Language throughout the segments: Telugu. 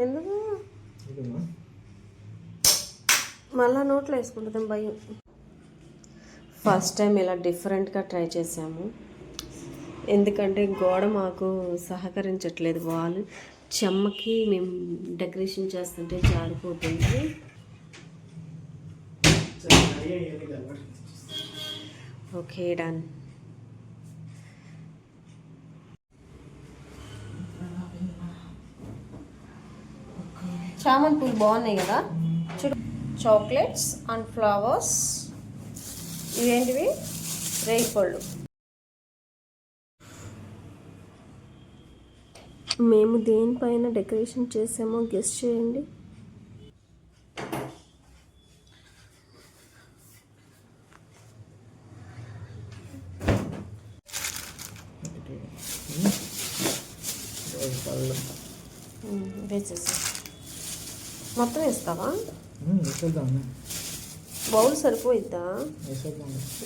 ఎందుకు మళ్ళా నోట్లో వేసుకుంటుంది భయం. ఫస్ట్ టైం ఇలా డిఫరెంట్గా ట్రై చేసాము. ఎందుకంటే గోడ మాకు సహకరించట్లేదు. వాల్ చెమ్మకి మేము డెకరేషన్ చేస్తుంటే జారిపోతుంది. Okay done. చామంతి పూలు బాగున్నాయి కదా. చూడు, చాక్లెట్స్ అండ్ ఫ్లవర్స్. ఇవేంటివి? రేగి పళ్ళు. మేము దేనిపైన డెకరేషన్ చేసామో గెస్ చేయండి. వేసేసా. మొత్తం వేస్తావా? బౌల్ సరిపోయిద్దా?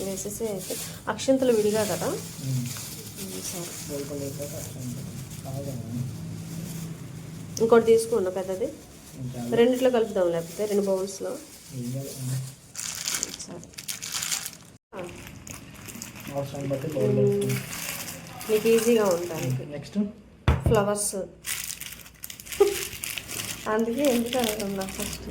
వేసేసే. అయితే అక్షంతలు విడిగా కదా. సరే, ఇంకోటి తీసుకున్నా పెద్దది. రెండిట్లో కలుపుదాం, లేకపోతే 2 బౌల్స్లో. సరే, మీకు ఈజీగా ఉంటాయి. Next flowers. అందుకే ఎందుకు అనుకున్నా ఫస్ట్.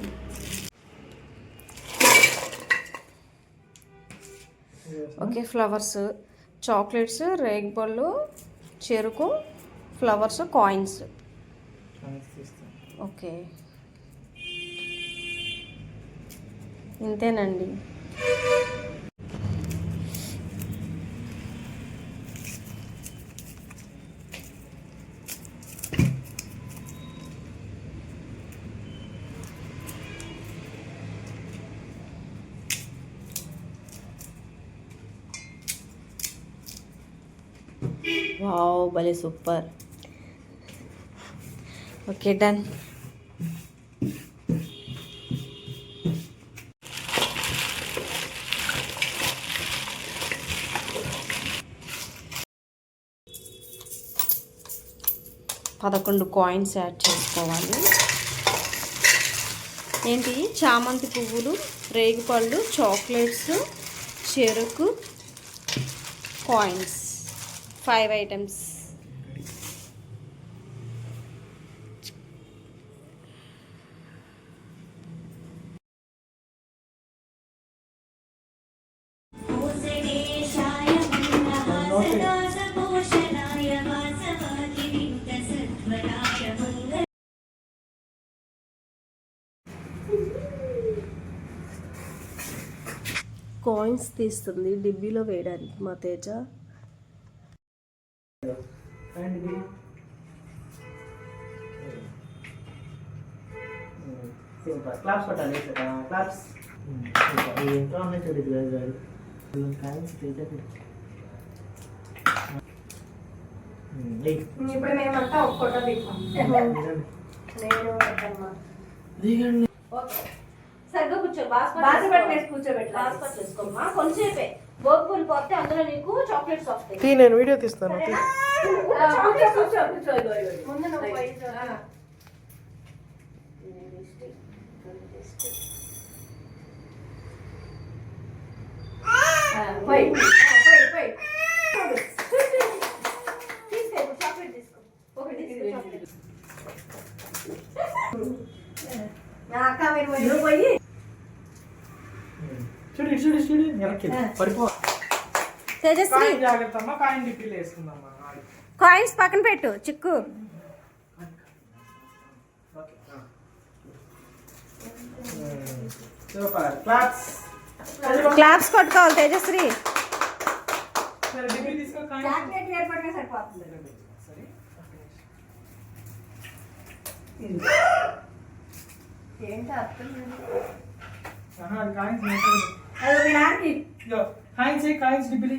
ఓకే, ఫ్లవర్స్, చాక్లెట్స్, రేగిపళ్ళు, చెరుకు, ఫ్లవర్స్, కాయిన్స్. ఓకే, ఇంతేనండి. వావ్, భలే సూపర్. Okay, done. పదకొండు కాయిన్స్ యాడ్ చేసుకోవాలి. ఏంటి? చామంతి పువ్వులు, రేగిపళ్ళు, చాక్లెట్స్, చెరుకు, కాయిన్స్. 5 ఐటమ్స్. కాయిన్స్ తీస్తుంది డిబ్బీలో వేయడానికి మా తేజ. క్లాప్స్ పట్టాలి. క్లాప్స్. ఇంకా ఉన్నాయి చూడండి. ఇప్పుడు మేమంతా ఒక ఫోటో దిగండి. సరిగ్గా కూర్చో. బాస్పతి కూర్చోబెట్టుకోమ్మా. కొంచెంసేపే భోగి పూలు పోతే అందులో నీకు చాక్లెట్స్ వస్తాయి. నేను వీడియో తీస్తాను. ముందు నువ్వు చూడు చూడు చూడు పడిపో. తేజస్వి, కాయిన్స్ పక్కన పెట్టు. చిక్కు క్లాప్స్ కొట్టుకోవాలి. తేజశ్రీ, ఏంటి అర్థం? కాయిన్స్ డిబ్బిలి.